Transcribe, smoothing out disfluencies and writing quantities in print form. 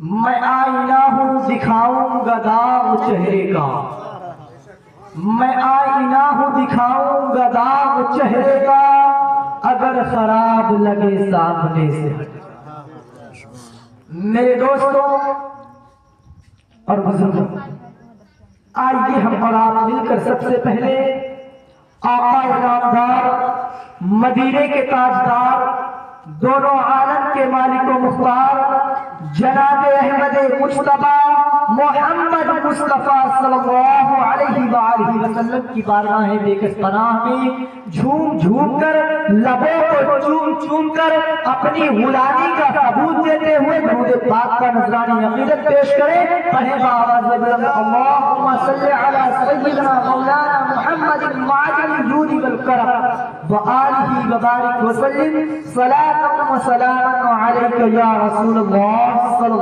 میں آئینہ ہوں دکھاؤں گا داغ چہرے کا، میں آئینہ ہوں دکھاؤں گا داغ چہرے کا، اگر خراب لگے سامنے سے ہٹ۔ میرے دوستوں اور بزرگوں، آئیے ہم اور آپ مل کر سب سے پہلے آقا نامدار، مدینے کے تاجدار، دونوں عالم کے مالک و مختار جناب احمد مصطفیٰ محمد مصطفیٰ صلی اللہ علیہ وآلہ وسلم کی بارگاہ بےکس پناہ میں جھوم جھوم کر، لبوں کو چوم چوم کر اپنی غلامی کا ثبوت دیتے ہوئے درود پاک کا نذرانی عقیدت پیش کریں۔ پڑھیں بآواز بلند اللہم صلی علی سیدنا مولانا محمد معدن الجود والکرم وآلہ وبارک وسلم صلاۃ و سلام علیک یا رسول اللہ صلی